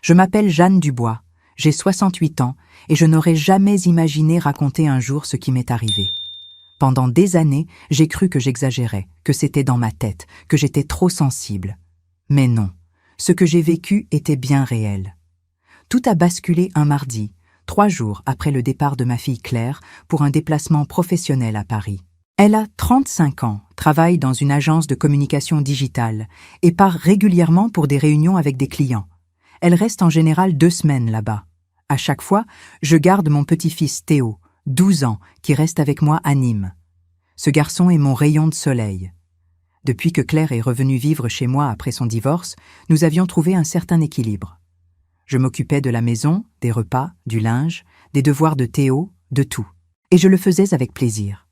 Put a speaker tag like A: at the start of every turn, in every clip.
A: Je m'appelle Jeanne Dubois, j'ai 68 ans et je n'aurais jamais imaginé raconter un jour ce qui m'est arrivé. Pendant des années, j'ai cru que j'exagérais, que c'était dans ma tête, que j'étais trop sensible. Mais non, ce que j'ai vécu était bien réel. Tout a basculé un mardi, 3 jours après le départ de ma fille Claire pour un déplacement professionnel à Paris. Elle a 35 ans, travaille dans une agence de communication digitale et part régulièrement pour des réunions avec des clients. Elle reste en général 2 semaines là-bas. À chaque fois, je garde mon petit-fils Théo, 12 ans, qui reste avec moi à Nîmes. Ce garçon est mon rayon de soleil. Depuis que Claire est revenue vivre chez moi après son divorce, nous avions trouvé un certain équilibre. Je m'occupais de la maison, des repas, du linge, des devoirs de Théo, de tout. Et je le faisais avec plaisir.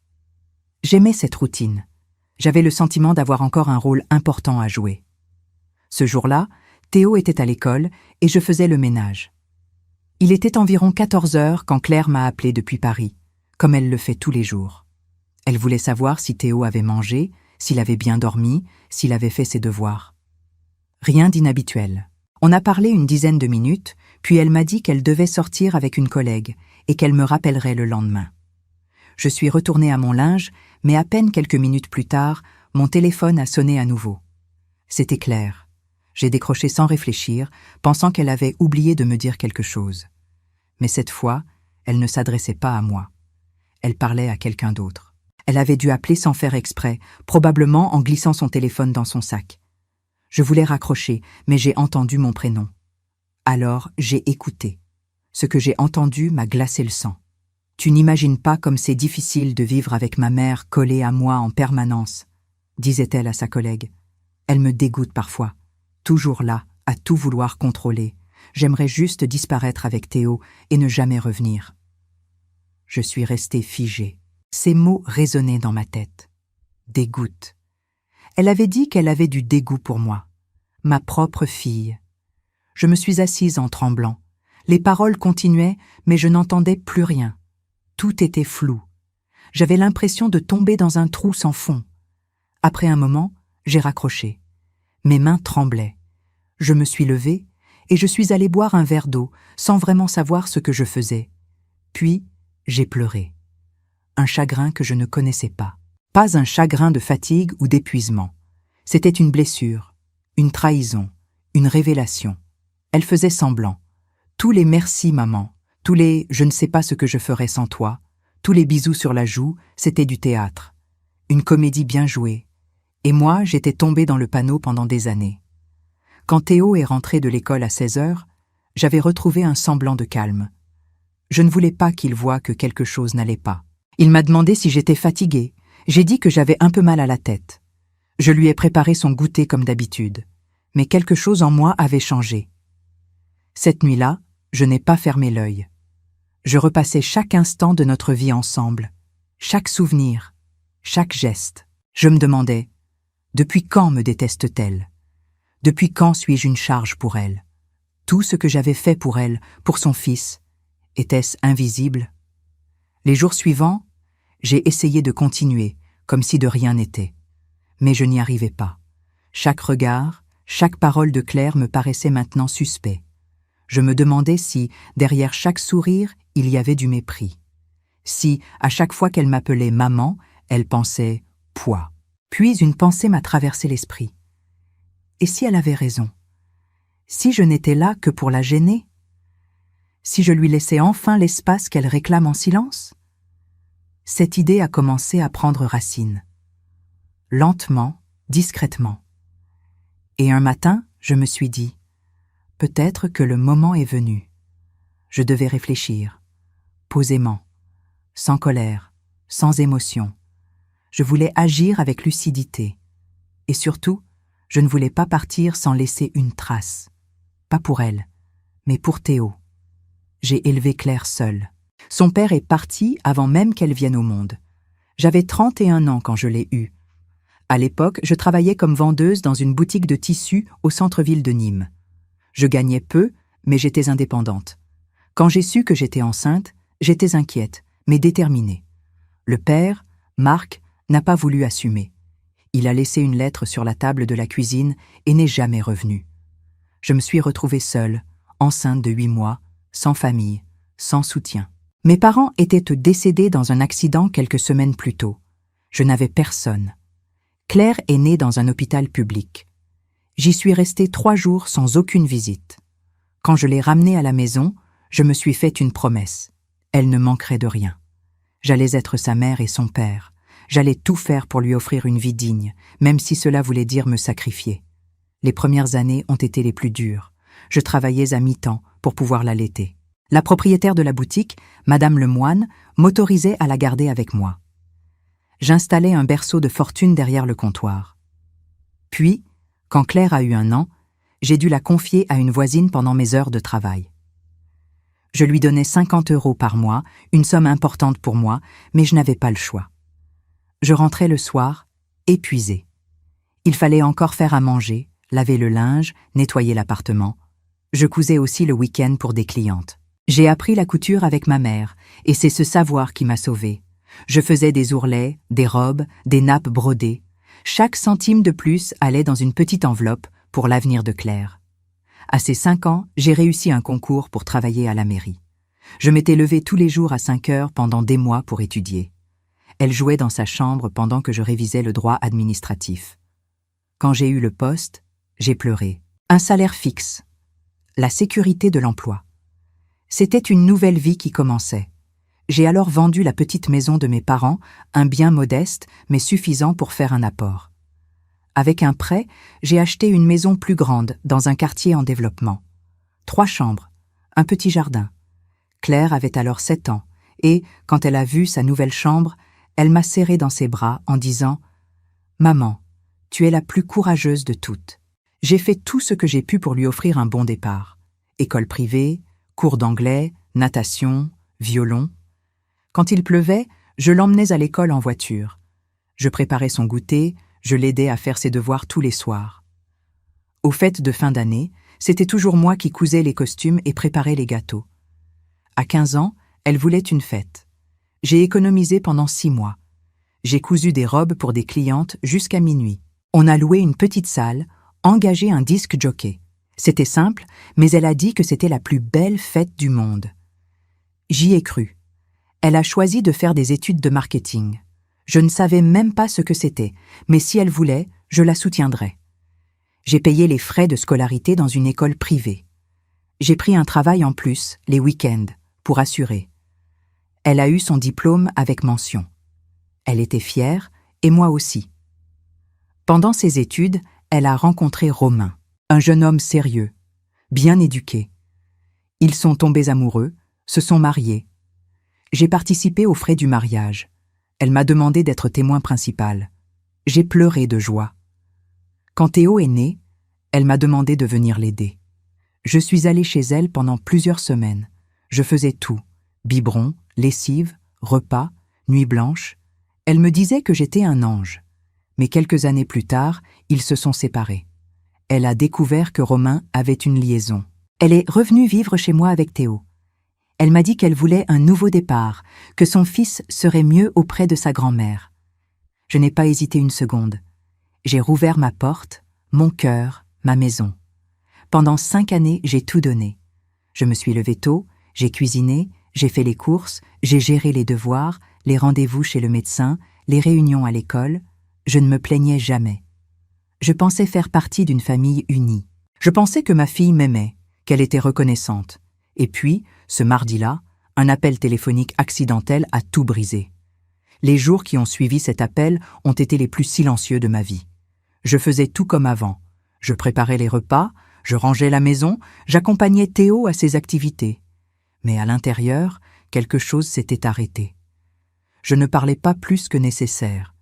A: J'aimais cette routine. J'avais le sentiment d'avoir encore un rôle important à jouer. Ce jour-là, Théo était à l'école et je faisais le ménage. Il était environ 14 heures quand Claire m'a appelé depuis Paris, comme elle le fait tous les jours. Elle voulait savoir si Théo avait mangé, s'il avait bien dormi, s'il avait fait ses devoirs. Rien d'inhabituel. On a parlé une dizaine de minutes, puis elle m'a dit qu'elle devait sortir avec une collègue et qu'elle me rappellerait le lendemain. Je suis retournée à mon linge, mais à peine quelques minutes plus tard, mon téléphone a sonné à nouveau. C'était Claire. J'ai décroché sans réfléchir, pensant qu'elle avait oublié de me dire quelque chose. Mais cette fois, elle ne s'adressait pas à moi. Elle parlait à quelqu'un d'autre. Elle avait dû appeler sans faire exprès, probablement en glissant son téléphone dans son sac. Je voulais raccrocher, mais j'ai entendu mon prénom. Alors, j'ai écouté. Ce que j'ai entendu m'a glacé le sang. « Tu n'imagines pas comme c'est difficile de vivre avec ma mère collée à moi en permanence, » disait-elle à sa collègue. « Elle me dégoûte parfois. Toujours là, à tout vouloir contrôler. J'aimerais juste disparaître avec Théo et ne jamais revenir. » Je suis restée figée. Ces mots résonnaient dans ma tête. Dégoûte. Elle avait dit qu'elle avait du dégoût pour moi. Ma propre fille. Je me suis assise en tremblant. Les paroles continuaient, mais je n'entendais plus rien. Tout était flou. J'avais l'impression de tomber dans un trou sans fond. Après un moment, j'ai raccroché. Mes mains tremblaient. Je me suis levée et je suis allée boire un verre d'eau sans vraiment savoir ce que je faisais. Puis, j'ai pleuré. Un chagrin que je ne connaissais pas. Pas un chagrin de fatigue ou d'épuisement. C'était une blessure, une trahison, une révélation. Elle faisait semblant. Tous les « merci maman », tous les « je ne sais pas ce que je ferais sans toi », tous les bisous sur la joue, c'était du théâtre. Une comédie bien jouée. Et moi, j'étais tombée dans le panneau pendant des années. Quand Théo est rentré de l'école à 16 heures, j'avais retrouvé un semblant de calme. Je ne voulais pas qu'il voie que quelque chose n'allait pas. Il m'a demandé si j'étais fatiguée. J'ai dit que j'avais un peu mal à la tête. Je lui ai préparé son goûter comme d'habitude. Mais quelque chose en moi avait changé. Cette nuit-là, je n'ai pas fermé l'œil. Je repassais chaque instant de notre vie ensemble, chaque souvenir, chaque geste. Je me demandais, depuis quand me déteste-t-elle? Depuis quand suis-je une charge pour elle? Tout ce que j'avais fait pour elle, pour son fils, était-ce invisible? Les jours suivants, j'ai essayé de continuer, comme si de rien n'était. Mais je n'y arrivais pas. Chaque regard, chaque parole de Claire me paraissait maintenant suspect. Je me demandais si, derrière chaque sourire, il y avait du mépris. Si, à chaque fois qu'elle m'appelait maman, elle pensait « poids ». Puis une pensée m'a traversé l'esprit. Et si elle avait raison? Si je n'étais là que pour la gêner? Si je lui laissais enfin l'espace qu'elle réclame en silence? Cette idée a commencé à prendre racine. Lentement, discrètement. Et un matin, je me suis dit, peut-être que le moment est venu. Je devais réfléchir, posément, sans colère, sans émotion. Je voulais agir avec lucidité. Et surtout, je ne voulais pas partir sans laisser une trace. Pas pour elle, mais pour Théo. J'ai élevé Claire seule. Son père est parti avant même qu'elle vienne au monde. J'avais 31 ans quand je l'ai eue. À l'époque, je travaillais comme vendeuse dans une boutique de tissus au centre-ville de Nîmes. Je gagnais peu, mais j'étais indépendante. Quand j'ai su que j'étais enceinte, j'étais inquiète, mais déterminée. Le père, Marc, n'a pas voulu assumer. Il a laissé une lettre sur la table de la cuisine et n'est jamais revenu. Je me suis retrouvée seule, enceinte de 8 mois, sans famille, sans soutien. Mes parents étaient décédés dans un accident quelques semaines plus tôt. Je n'avais personne. Claire est née dans un hôpital public. J'y suis restée 3 jours sans aucune visite. Quand je l'ai ramenée à la maison, je me suis fait une promesse. Elle ne manquerait de rien. J'allais être sa mère et son père. J'allais tout faire pour lui offrir une vie digne, même si cela voulait dire me sacrifier. Les premières années ont été les plus dures. Je travaillais à mi-temps pour pouvoir l'allaiter. La propriétaire de la boutique, Madame Lemoine, m'autorisait à la garder avec moi. J'installais un berceau de fortune derrière le comptoir. Puis, quand Claire a eu 1 an, j'ai dû la confier à une voisine pendant mes heures de travail. Je lui donnais 50 € par mois, une somme importante pour moi, mais je n'avais pas le choix. Je rentrais le soir, épuisée. Il fallait encore faire à manger, laver le linge, nettoyer l'appartement. Je cousais aussi le week-end pour des clientes. J'ai appris la couture avec ma mère, et c'est ce savoir qui m'a sauvée. Je faisais des ourlets, des robes, des nappes brodées. Chaque centime de plus allait dans une petite enveloppe pour l'avenir de Claire. À ses 5 ans, j'ai réussi un concours pour travailler à la mairie. Je m'étais levée tous les jours à 5 heures pendant des mois pour étudier. Elle jouait dans sa chambre pendant que je révisais le droit administratif. Quand j'ai eu le poste, j'ai pleuré. Un salaire fixe. La sécurité de l'emploi. C'était une nouvelle vie qui commençait. J'ai alors vendu la petite maison de mes parents, un bien modeste mais suffisant pour faire un apport. Avec un prêt, j'ai acheté une maison plus grande dans un quartier en développement. 3 chambres, un petit jardin. Claire avait alors 7 ans et, quand elle a vu sa nouvelle chambre, elle m'a serrée dans ses bras en disant « Maman, tu es la plus courageuse de toutes. » J'ai fait tout ce que j'ai pu pour lui offrir un bon départ. École privée, cours d'anglais, natation, violon. Quand il pleuvait, je l'emmenais à l'école en voiture. Je préparais son goûter, je l'aidais à faire ses devoirs tous les soirs. Aux fêtes de fin d'année, c'était toujours moi qui cousais les costumes et préparais les gâteaux. À 15 ans, elle voulait une fête. J'ai économisé pendant 6 mois. J'ai cousu des robes pour des clientes jusqu'à minuit. On a loué une petite salle, engagé un disc jockey. C'était simple, mais elle a dit que c'était la plus belle fête du monde. J'y ai cru. Elle a choisi de faire des études de marketing. Je ne savais même pas ce que c'était, mais si elle voulait, je la soutiendrais. J'ai payé les frais de scolarité dans une école privée. J'ai pris un travail en plus, les week-ends, pour assurer. Elle a eu son diplôme avec mention. Elle était fière, et moi aussi. Pendant ses études, elle a rencontré Romain, un jeune homme sérieux, bien éduqué. Ils sont tombés amoureux, se sont mariés. J'ai participé aux frais du mariage. Elle m'a demandé d'être témoin principal. J'ai pleuré de joie. Quand Théo est né, elle m'a demandé de venir l'aider. Je suis allée chez elle pendant plusieurs semaines. Je faisais tout, biberon, lessive, repas, nuit blanche. Elle me disait que j'étais un ange. Mais quelques années plus tard, ils se sont séparés. Elle a découvert que Romain avait une liaison. Elle est revenue vivre chez moi avec Théo. Elle m'a dit qu'elle voulait un nouveau départ, que son fils serait mieux auprès de sa grand-mère. Je n'ai pas hésité une seconde. J'ai rouvert ma porte, mon cœur, ma maison. Pendant 5 années, j'ai tout donné. Je me suis levée tôt, j'ai cuisiné, j'ai fait les courses, j'ai géré les devoirs, les rendez-vous chez le médecin, les réunions à l'école. Je ne me plaignais jamais. Je pensais faire partie d'une famille unie. Je pensais que ma fille m'aimait, qu'elle était reconnaissante. Et puis, ce mardi-là, un appel téléphonique accidentel a tout brisé. Les jours qui ont suivi cet appel ont été les plus silencieux de ma vie. Je faisais tout comme avant. Je préparais les repas, je rangeais la maison, j'accompagnais Théo à ses activités. Mais à l'intérieur, quelque chose s'était arrêté. Je ne parlais pas plus que nécessaire.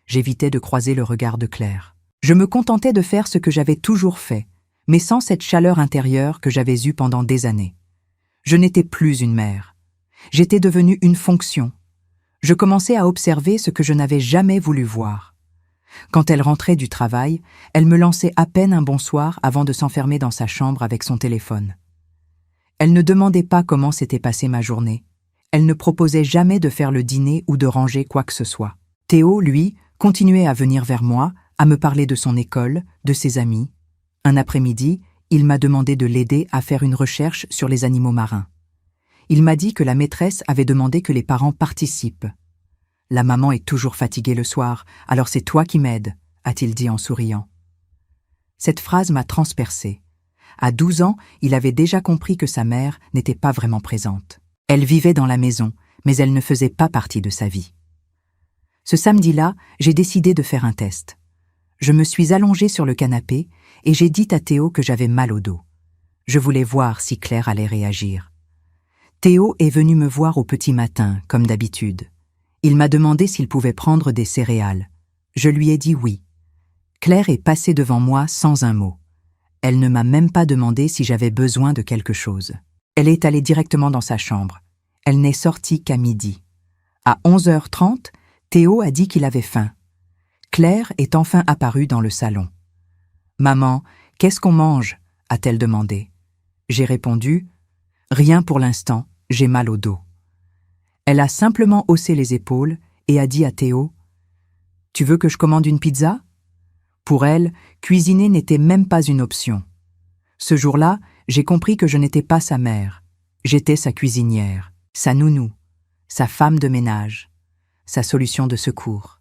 A: J'évitais de croiser le regard de Claire. Je me contentais de faire ce que j'avais toujours fait, mais sans cette chaleur intérieure que j'avais eue pendant des années. Je n'étais plus une mère. J'étais devenue une fonction. Je commençais à observer ce que je n'avais jamais voulu voir. Quand elle rentrait du travail, elle me lançait à peine un bonsoir avant de s'enfermer dans sa chambre avec son téléphone. Elle ne demandait pas comment s'était passée ma journée. Elle ne proposait jamais de faire le dîner ou de ranger quoi que ce soit. Théo, lui, continuait à venir vers moi, à me parler de son école, de ses amis. Un après-midi, il m'a demandé de l'aider à faire une recherche sur les animaux marins. Il m'a dit que la maîtresse avait demandé que les parents participent. La maman est toujours fatiguée le soir, alors c'est toi qui m'aides, a-t-il dit en souriant. Cette phrase m'a transpercée. À 12 ans, il avait déjà compris que sa mère n'était pas vraiment présente. Elle vivait dans la maison, mais elle ne faisait pas partie de sa vie. Ce samedi-là, j'ai décidé de faire un test. Je me suis allongée sur le canapé et j'ai dit à Théo que j'avais mal au dos. Je voulais voir si Claire allait réagir. Théo est venu me voir au petit matin, comme d'habitude. Il m'a demandé s'il pouvait prendre des céréales. Je lui ai dit oui. Claire est passée devant moi sans un mot. Elle ne m'a même pas demandé si j'avais besoin de quelque chose. Elle est allée directement dans sa chambre. Elle n'est sortie qu'à midi. À 11h30, Théo a dit qu'il avait faim. Claire est enfin apparue dans le salon. « Maman, qu'est-ce qu'on mange ?» a-t-elle demandé. J'ai répondu « Rien pour l'instant, j'ai mal au dos. » Elle a simplement haussé les épaules et a dit à Théo « Tu veux que je commande une pizza ?» Pour elle, cuisiner n'était même pas une option. Ce jour-là, j'ai compris que je n'étais pas sa mère. J'étais sa cuisinière, sa nounou, sa femme de ménage, sa solution de secours.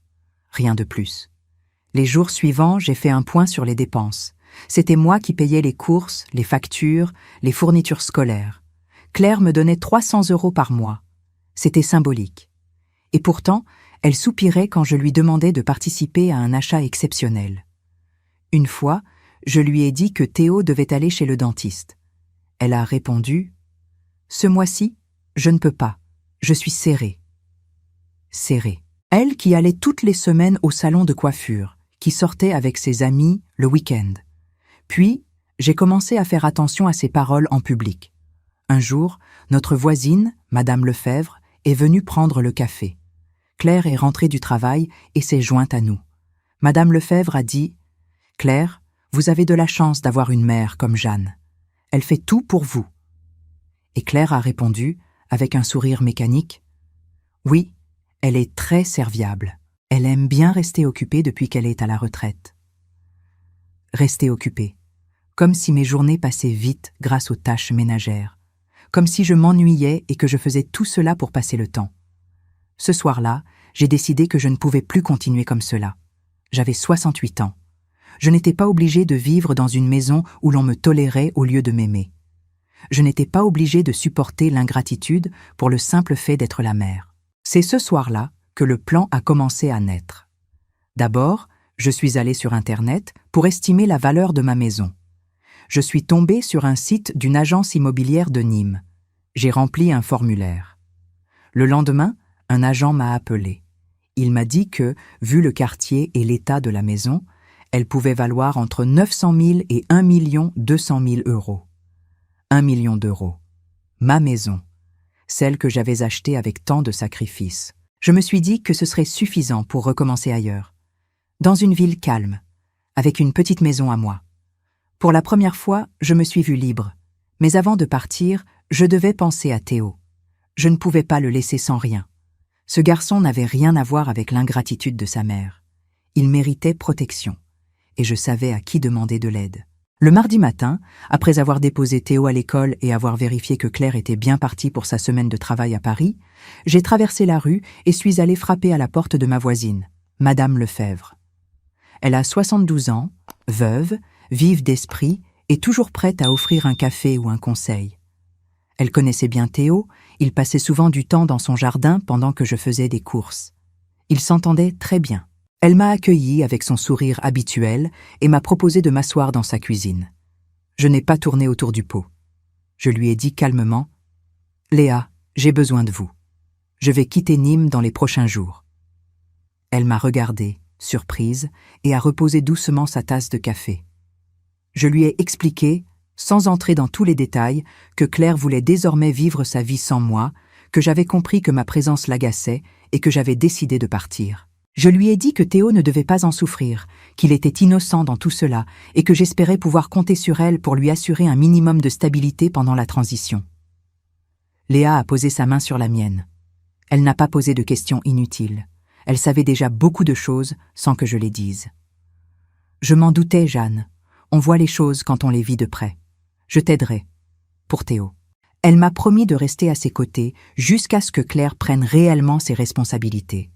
A: Rien de plus. Les jours suivants, j'ai fait un point sur les dépenses. C'était moi qui payais les courses, les factures, les fournitures scolaires. Claire me donnait 300 € par mois. C'était symbolique. Et pourtant, elle soupirait quand je lui demandais de participer à un achat exceptionnel. Une fois, je lui ai dit que Théo devait aller chez le dentiste. Elle a répondu « Ce mois-ci, je ne peux pas, je suis serrée. » Serrée. Elle qui allait toutes les semaines au salon de coiffure, qui sortait avec ses amis le week-end. Puis, j'ai commencé à faire attention à ses paroles en public. Un jour, notre voisine, Madame Lefebvre, est venue prendre le café. Claire est rentrée du travail et s'est jointe à nous. Madame Lefebvre a dit « Claire, vous avez de la chance d'avoir une mère comme Jeanne. Elle fait tout pour vous. » Et Claire a répondu, avec un sourire mécanique « Oui, elle est très serviable. Elle aime bien rester occupée depuis qu'elle est à la retraite. » Rester occupée. Comme si mes journées passaient vite grâce aux tâches ménagères. Comme si je m'ennuyais et que je faisais tout cela pour passer le temps. Ce soir-là, j'ai décidé que je ne pouvais plus continuer comme cela. J'avais 68 ans. Je n'étais pas obligée de vivre dans une maison où l'on me tolérait au lieu de m'aimer. Je n'étais pas obligée de supporter l'ingratitude pour le simple fait d'être la mère. C'est ce soir-là que le plan a commencé à naître. D'abord, je suis allée sur Internet pour estimer la valeur de ma maison. Je suis tombée sur un site d'une agence immobilière de Nîmes. J'ai rempli un formulaire. Le lendemain, un agent m'a appelé. Il m'a dit que, vu le quartier et l'état de la maison, elle pouvait valoir entre 900 000 et 1 200 000 €. 1 million d'euros. Ma maison. Celle que j'avais achetée avec tant de sacrifices. Je me suis dit que ce serait suffisant pour recommencer ailleurs. Dans une ville calme, avec une petite maison à moi. Pour la première fois, je me suis vue libre. Mais avant de partir, je devais penser à Théo. Je ne pouvais pas le laisser sans rien. Ce garçon n'avait rien à voir avec l'ingratitude de sa mère. Il méritait protection. Et je savais à qui demander de l'aide. Le mardi matin, après avoir déposé Théo à l'école et avoir vérifié que Claire était bien partie pour sa semaine de travail à Paris, j'ai traversé la rue et suis allée frapper à la porte de ma voisine, Madame Lefebvre. Elle a 72 ans, veuve, vive d'esprit et toujours prête à offrir un café ou un conseil. Elle connaissait bien Théo, il passait souvent du temps dans son jardin pendant que je faisais des courses. Ils s'entendaient très bien. Elle m'a accueilli avec son sourire habituel et m'a proposé de m'asseoir dans sa cuisine. Je n'ai pas tourné autour du pot. Je lui ai dit calmement « Léa, j'ai besoin de vous. Je vais quitter Nîmes dans les prochains jours. » Elle m'a regardée, surprise, et a reposé doucement sa tasse de café. Je lui ai expliqué, sans entrer dans tous les détails, que Claire voulait désormais vivre sa vie sans moi, que j'avais compris que ma présence l'agaçait et que j'avais décidé de partir. Je lui ai dit que Théo ne devait pas en souffrir, qu'il était innocent dans tout cela et que j'espérais pouvoir compter sur elle pour lui assurer un minimum de stabilité pendant la transition. Léa a posé sa main sur la mienne. Elle n'a pas posé de questions inutiles. Elle savait déjà beaucoup de choses sans que je les dise. Je m'en doutais, Jeanne. On voit les choses quand on les vit de près. Je t'aiderai. Pour Théo. Elle m'a promis de rester à ses côtés jusqu'à ce que Claire prenne réellement ses responsabilités.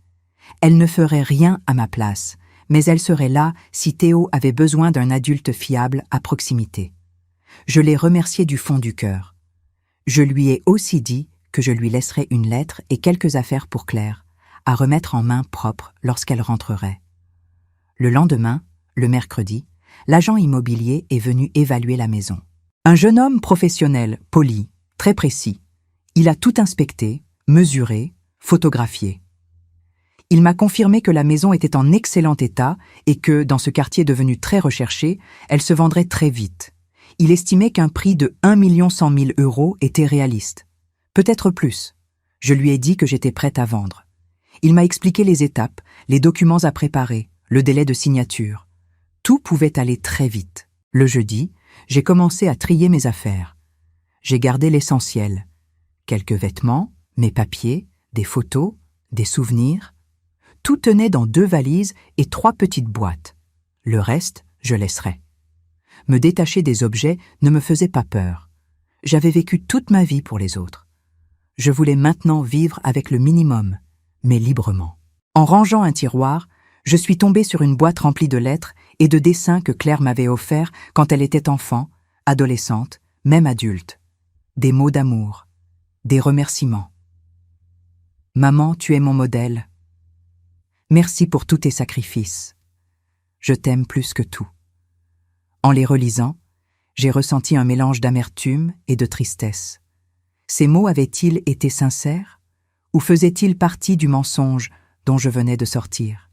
A: Elle ne ferait rien à ma place, mais elle serait là si Théo avait besoin d'un adulte fiable à proximité. Je l'ai remercié du fond du cœur. Je lui ai aussi dit que je lui laisserais une lettre et quelques affaires pour Claire, à remettre en main propre lorsqu'elle rentrerait. Le lendemain, le mercredi, l'agent immobilier est venu évaluer la maison. Un jeune homme professionnel, poli, très précis. Il a tout inspecté, mesuré, photographié. Il m'a confirmé que la maison était en excellent état et que, dans ce quartier devenu très recherché, elle se vendrait très vite. Il estimait qu'un prix de 1 100 000 € était réaliste. Peut-être plus. Je lui ai dit que j'étais prête à vendre. Il m'a expliqué les étapes, les documents à préparer, le délai de signature. Tout pouvait aller très vite. Le jeudi, j'ai commencé à trier mes affaires. J'ai gardé l'essentiel. Quelques vêtements, mes papiers, des photos, des souvenirs. Tout tenait dans 2 valises et 3 petites boîtes. Le reste, je laisserai. Me détacher des objets ne me faisait pas peur. J'avais vécu toute ma vie pour les autres. Je voulais maintenant vivre avec le minimum, mais librement. En rangeant un tiroir, je suis tombée sur une boîte remplie de lettres et de dessins que Claire m'avait offerts quand elle était enfant, adolescente, même adulte. Des mots d'amour, des remerciements. Maman, tu es mon modèle. Merci pour tous tes sacrifices. Je t'aime plus que tout. En les relisant, j'ai ressenti un mélange d'amertume et de tristesse. Ces mots avaient-ils été sincères ou faisaient-ils partie du mensonge dont je venais de sortir?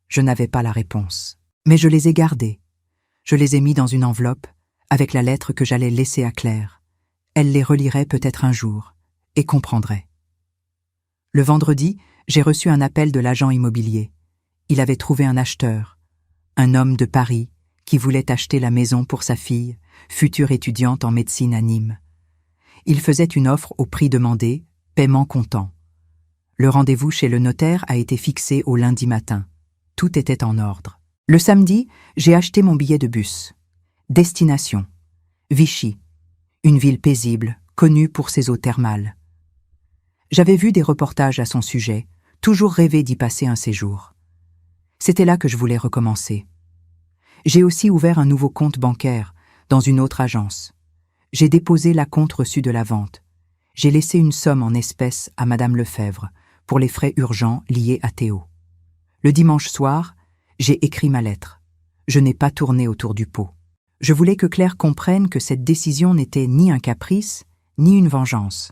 A: Je n'avais pas la réponse, mais je les ai gardés. Je les ai mis dans une enveloppe avec la lettre que j'allais laisser à Claire. Elle les relirait peut-être un jour et comprendrait. Le vendredi, j'ai reçu un appel de l'agent immobilier. Il avait trouvé un acheteur, un homme de Paris, qui voulait acheter la maison pour sa fille, future étudiante en médecine à Nîmes. Il faisait une offre au prix demandé, paiement comptant. Le rendez-vous chez le notaire a été fixé au lundi matin. Tout était en ordre. Le samedi, j'ai acheté mon billet de bus. Destination: Vichy, une ville paisible, connue pour ses eaux thermales. J'avais vu des reportages à son sujet, toujours rêvé d'y passer un séjour. C'était là que je voulais recommencer. J'ai aussi ouvert un nouveau compte bancaire dans une autre agence. J'ai déposé l'acompte reçu de la vente. J'ai laissé une somme en espèces à Madame Lefebvre pour les frais urgents liés à Théo. Le dimanche soir, j'ai écrit ma lettre. Je n'ai pas tourné autour du pot. Je voulais que Claire comprenne que cette décision n'était ni un caprice, ni une vengeance.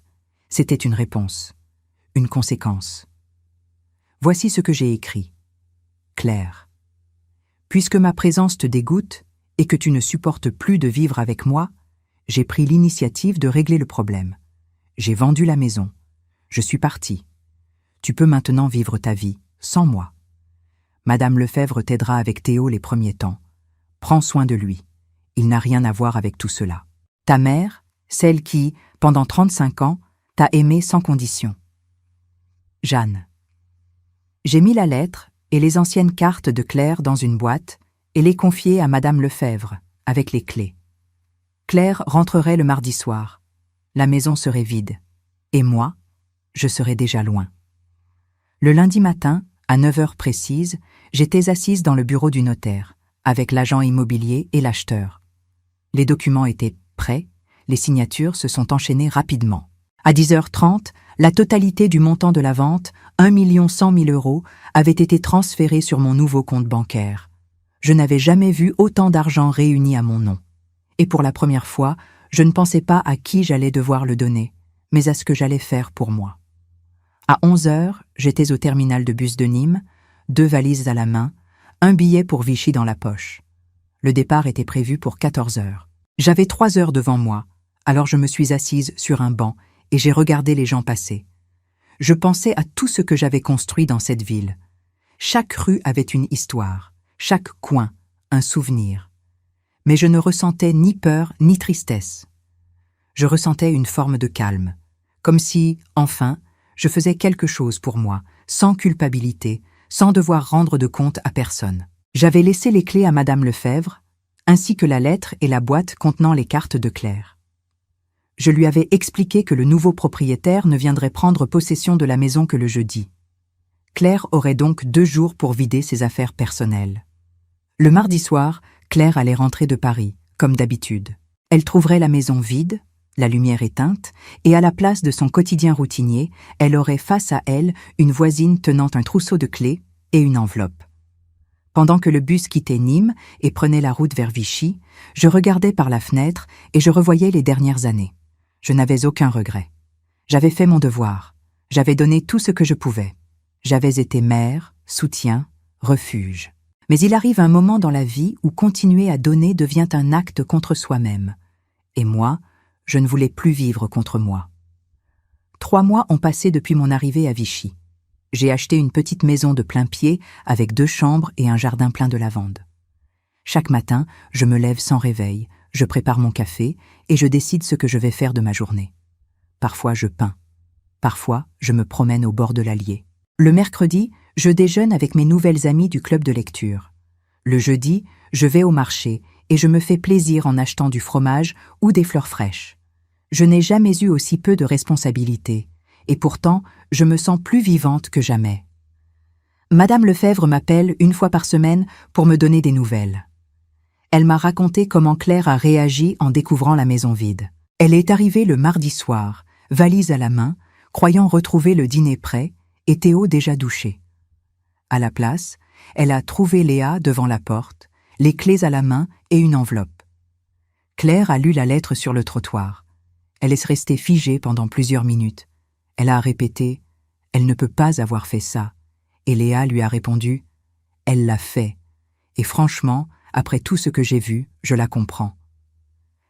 A: C'était une réponse, une conséquence. Voici ce que j'ai écrit. Claire. Puisque ma présence te dégoûte et que tu ne supportes plus de vivre avec moi, j'ai pris l'initiative de régler le problème. J'ai vendu la maison. Je suis partie. Tu peux maintenant vivre ta vie, sans moi. Madame Lefebvre t'aidera avec Théo les premiers temps. Prends soin de lui. Il n'a rien à voir avec tout cela. Ta mère, celle qui, pendant 35 ans, t'a aimé sans condition. Jeanne. J'ai mis la lettre et les anciennes cartes de Claire dans une boîte et les confiées à Madame Lefebvre, avec les clés. Claire rentrerait le mardi soir. La maison serait vide. Et moi, je serais déjà loin. Le lundi matin, à 9 heures précises, j'étais assise dans le bureau du notaire, avec l'agent immobilier et l'acheteur. Les documents étaient prêts, les signatures se sont enchaînées rapidement. À 10h30, la totalité du montant de la vente, 1 100 000 €, avait été transférée sur mon nouveau compte bancaire. Je n'avais jamais vu autant d'argent réuni à mon nom. Et pour la première fois, je ne pensais pas à qui j'allais devoir le donner, mais à ce que j'allais faire pour moi. À 11h, j'étais au terminal de bus de Nîmes, 2 valises à la main, un billet pour Vichy dans la poche. Le départ était prévu pour 14h. J'avais 3 heures devant moi, alors je me suis assise sur un banc et j'ai regardé les gens passer. Je pensais à tout ce que j'avais construit dans cette ville. Chaque rue avait une histoire, chaque coin, un souvenir. Mais je ne ressentais ni peur ni tristesse. Je ressentais une forme de calme, comme si, enfin, je faisais quelque chose pour moi, sans culpabilité, sans devoir rendre de compte à personne. J'avais laissé les clés à Madame Lefebvre, ainsi que la lettre et la boîte contenant les cartes de Claire. Je lui avais expliqué que le nouveau propriétaire ne viendrait prendre possession de la maison que le jeudi. Claire aurait donc 2 jours pour vider ses affaires personnelles. Le mardi soir, Claire allait rentrer de Paris, comme d'habitude. Elle trouverait la maison vide, la lumière éteinte, et à la place de son quotidien routinier, elle aurait face à elle une voisine tenant un trousseau de clés et une enveloppe. Pendant que le bus quittait Nîmes et prenait la route vers Vichy, je regardais par la fenêtre et je revoyais les dernières années. Je n'avais aucun regret. J'avais fait mon devoir. J'avais donné tout ce que je pouvais. J'avais été mère, soutien, refuge. Mais il arrive un moment dans la vie où continuer à donner devient un acte contre soi-même. Et moi, je ne voulais plus vivre contre moi. 3 mois ont passé depuis mon arrivée à Vichy. J'ai acheté une petite maison de plein pied avec 2 chambres et un jardin plein de lavande. Chaque matin, je me lève sans réveil, je prépare mon café et je décide ce que je vais faire de ma journée. Parfois, je peins. Parfois, je me promène au bord de l'Allier. Le mercredi, je déjeune avec mes nouvelles amies du club de lecture. Le jeudi, je vais au marché et je me fais plaisir en achetant du fromage ou des fleurs fraîches. Je n'ai jamais eu aussi peu de responsabilités. Et pourtant, je me sens plus vivante que jamais. Madame Lefebvre m'appelle 1 fois par semaine pour me donner des nouvelles. Elle m'a raconté comment Claire a réagi en découvrant la maison vide. Elle est arrivée le mardi soir, valise à la main, croyant retrouver le dîner prêt et Théo déjà douché. À la place, elle a trouvé Léa devant la porte, les clés à la main et une enveloppe. Claire a lu la lettre sur le trottoir. Elle est restée figée pendant plusieurs minutes. Elle a répété « Elle ne peut pas avoir fait ça ». Et Léa lui a répondu « Elle l'a fait. Et franchement, après tout ce que j'ai vu, je la comprends. »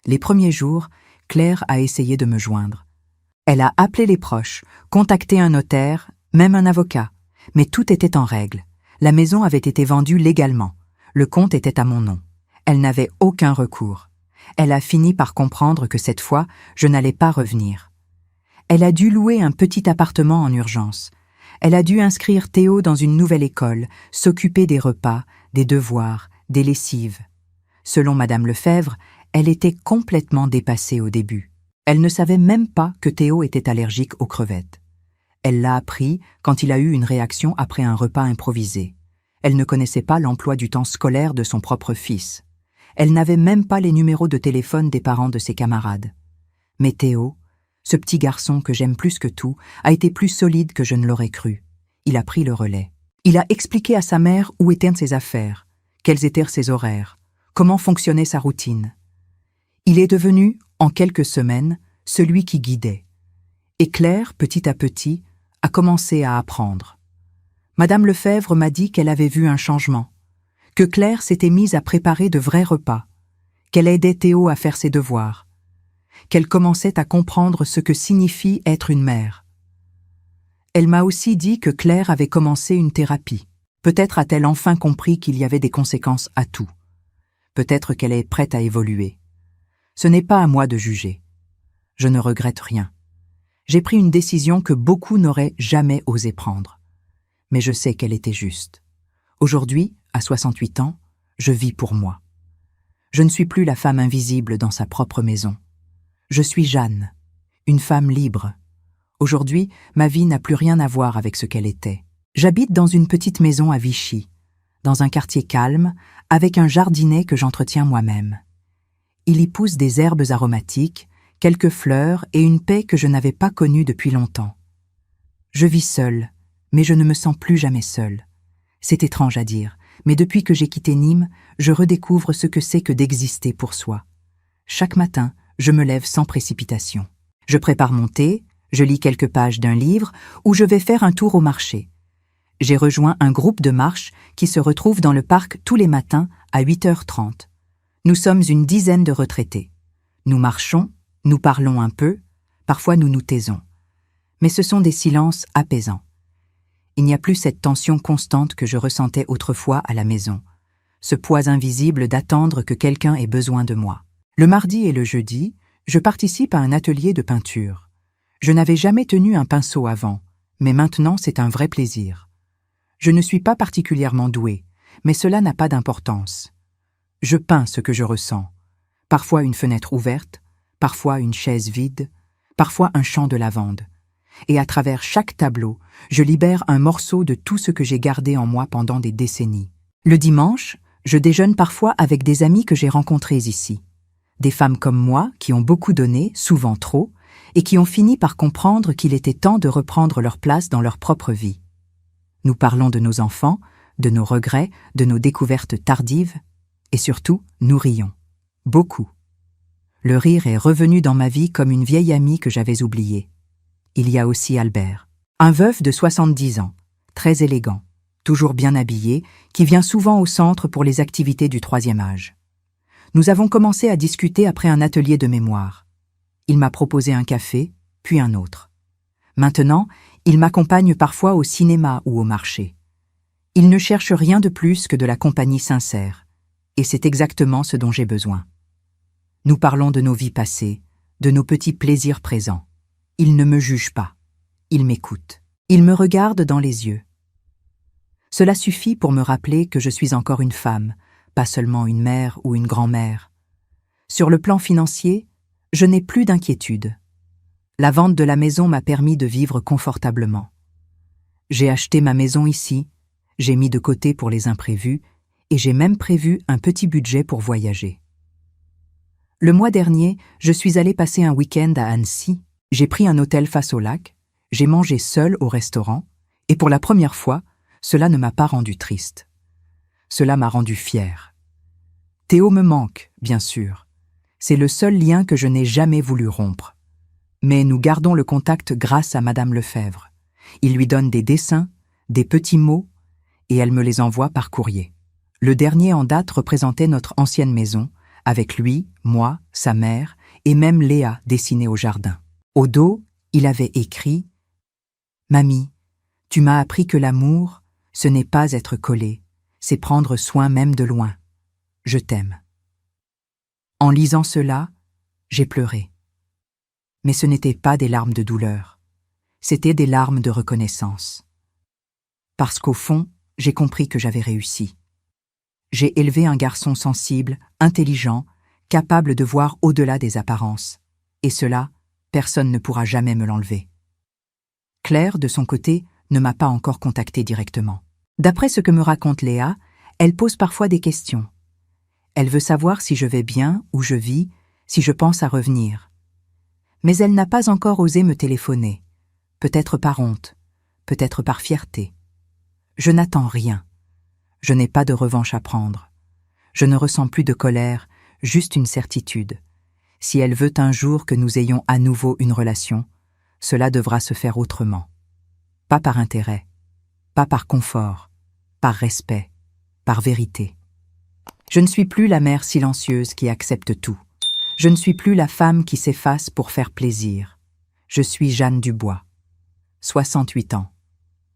A: Les premiers jours, Claire a essayé de me joindre. Elle a appelé les proches, contacté un notaire, même un avocat. Mais tout était en règle. La maison avait été vendue légalement. Le compte était à mon nom. Elle n'avait aucun recours. Elle a fini par comprendre que cette fois, je n'allais pas revenir. Elle a dû louer un petit appartement en urgence. Elle a dû inscrire Théo dans une nouvelle école, s'occuper des repas, des devoirs, des lessives. Selon Madame Lefebvre, elle était complètement dépassée au début. Elle ne savait même pas que Théo était allergique aux crevettes. Elle l'a appris quand il a eu une réaction après un repas improvisé. Elle ne connaissait pas l'emploi du temps scolaire de son propre fils. Elle n'avait même pas les numéros de téléphone des parents de ses camarades. Mais Théo, ce petit garçon que j'aime plus que tout, a été plus solide que je ne l'aurais cru. Il a pris le relais. Il a expliqué à sa mère où étaient ses affaires, quels étaient ses horaires, comment fonctionnait sa routine. Il est devenu, en quelques semaines, celui qui guidait. Et Claire, petit à petit, a commencé à apprendre. Madame Lefebvre m'a dit qu'elle avait vu un changement, que Claire s'était mise à préparer de vrais repas, qu'elle aidait Théo à faire ses devoirs, qu'elle commençait à comprendre ce que signifie être une mère. Elle m'a aussi dit que Claire avait commencé une thérapie. Peut-être a-t-elle enfin compris qu'il y avait des conséquences à tout. Peut-être qu'elle est prête à évoluer. Ce n'est pas à moi de juger. Je ne regrette rien. J'ai pris une décision que beaucoup n'auraient jamais osé prendre. Mais je sais qu'elle était juste. Aujourd'hui, à 68 ans, je vis pour moi. Je ne suis plus la femme invisible dans sa propre maison. Je suis Jeanne, une femme libre. Aujourd'hui, ma vie n'a plus rien à voir avec ce qu'elle était. J'habite dans une petite maison à Vichy, dans un quartier calme, avec un jardinet que j'entretiens moi-même. Il y pousse des herbes aromatiques, quelques fleurs et une paix que je n'avais pas connue depuis longtemps. Je vis seule, mais je ne me sens plus jamais seule. C'est étrange à dire, mais depuis que j'ai quitté Nîmes, je redécouvre ce que c'est que d'exister pour soi. Chaque matin, je me lève sans précipitation. Je prépare mon thé, je lis quelques pages d'un livre ou je vais faire un tour au marché. J'ai rejoint un groupe de marche qui se retrouve dans le parc tous les matins à 8h30. Nous sommes une dizaine de retraités. Nous marchons, nous parlons un peu, parfois nous nous taisons. Mais ce sont des silences apaisants. Il n'y a plus cette tension constante que je ressentais autrefois à la maison, ce poids invisible d'attendre que quelqu'un ait besoin de moi. Le mardi et le jeudi, je participe à un atelier de peinture. Je n'avais jamais tenu un pinceau avant, mais maintenant c'est un vrai plaisir. Je ne suis pas particulièrement douée, mais cela n'a pas d'importance. Je peins ce que je ressens. Parfois une fenêtre ouverte, parfois une chaise vide, parfois un champ de lavande. Et à travers chaque tableau, je libère un morceau de tout ce que j'ai gardé en moi pendant des décennies. Le dimanche, je déjeune parfois avec des amis que j'ai rencontrés ici. Des femmes comme moi qui ont beaucoup donné, souvent trop, et qui ont fini par comprendre qu'il était temps de reprendre leur place dans leur propre vie. Nous parlons de nos enfants, de nos regrets, de nos découvertes tardives, et surtout, nous rions. Beaucoup. Le rire est revenu dans ma vie comme une vieille amie que j'avais oubliée. Il y a aussi Albert, un veuf de 70 ans, très élégant, toujours bien habillé, qui vient souvent au centre pour les activités du troisième âge. Nous avons commencé à discuter après un atelier de mémoire. Il m'a proposé un café, puis un autre. Maintenant, il m'accompagne parfois au cinéma ou au marché. Il ne cherche rien de plus que de la compagnie sincère, et c'est exactement ce dont j'ai besoin. Nous parlons de nos vies passées, de nos petits plaisirs présents. Il ne me juge pas. Il m'écoute. Il me regarde dans les yeux. Cela suffit pour me rappeler que je suis encore une femme, pas seulement une mère ou une grand-mère. Sur le plan financier, je n'ai plus d'inquiétude. La vente de la maison m'a permis de vivre confortablement. J'ai acheté ma maison ici, j'ai mis de côté pour les imprévus, et j'ai même prévu un petit budget pour voyager. Le mois dernier, je suis allée passer un week-end à Annecy. J'ai pris un hôtel face au lac, j'ai mangé seule au restaurant, et pour la première fois, cela ne m'a pas rendue triste. Cela m'a rendue fière. Théo me manque, bien sûr. C'est le seul lien que je n'ai jamais voulu rompre. Mais nous gardons le contact grâce à Madame Lefebvre. Il lui donne des dessins, des petits mots, et elle me les envoie par courrier. Le dernier en date représentait notre ancienne maison, avec lui, moi, sa mère, et même Léa dessinée au jardin. Au dos, il avait écrit « Mamie, tu m'as appris que l'amour, ce n'est pas être collé, c'est prendre soin même de loin. Je t'aime. » En lisant cela, j'ai pleuré. Mais ce n'étaient pas des larmes de douleur, c'était des larmes de reconnaissance. Parce qu'au fond, j'ai compris que j'avais réussi. J'ai élevé un garçon sensible, intelligent, capable de voir au-delà des apparences. Et cela, personne ne pourra jamais me l'enlever. Claire, de son côté, ne m'a pas encore contacté directement. D'après ce que me raconte Léa, elle pose parfois des questions. Elle veut savoir si je vais bien, où je vis, si je pense à revenir. Mais elle n'a pas encore osé me téléphoner. Peut-être par honte, peut-être par fierté. Je n'attends rien. Je n'ai pas de revanche à prendre. Je ne ressens plus de colère, juste une certitude. Si elle veut un jour que nous ayons à nouveau une relation, cela devra se faire autrement. Pas par intérêt, pas par confort, par respect, par vérité. Je ne suis plus la mère silencieuse qui accepte tout. Je ne suis plus la femme qui s'efface pour faire plaisir. Je suis Jeanne Dubois, 68 ans,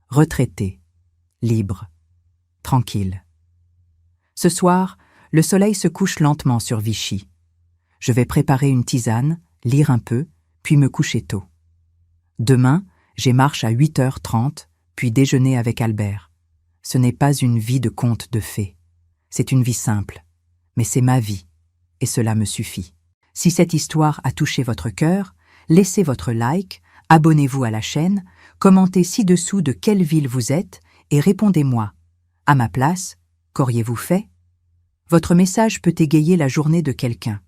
A: retraitée, libre, tranquille. Ce soir, le soleil se couche lentement sur Vichy. Je vais préparer une tisane, lire un peu, puis me coucher tôt. Demain, j'ai marche à 8h30, puis déjeuner avec Albert. Ce n'est pas une vie de conte de fées. C'est une vie simple, mais c'est ma vie, et cela me suffit. Si cette histoire a touché votre cœur, laissez votre like, abonnez-vous à la chaîne, commentez ci-dessous de quelle ville vous êtes et répondez-moi. À ma place, qu'auriez-vous fait? Votre message peut égayer la journée de quelqu'un.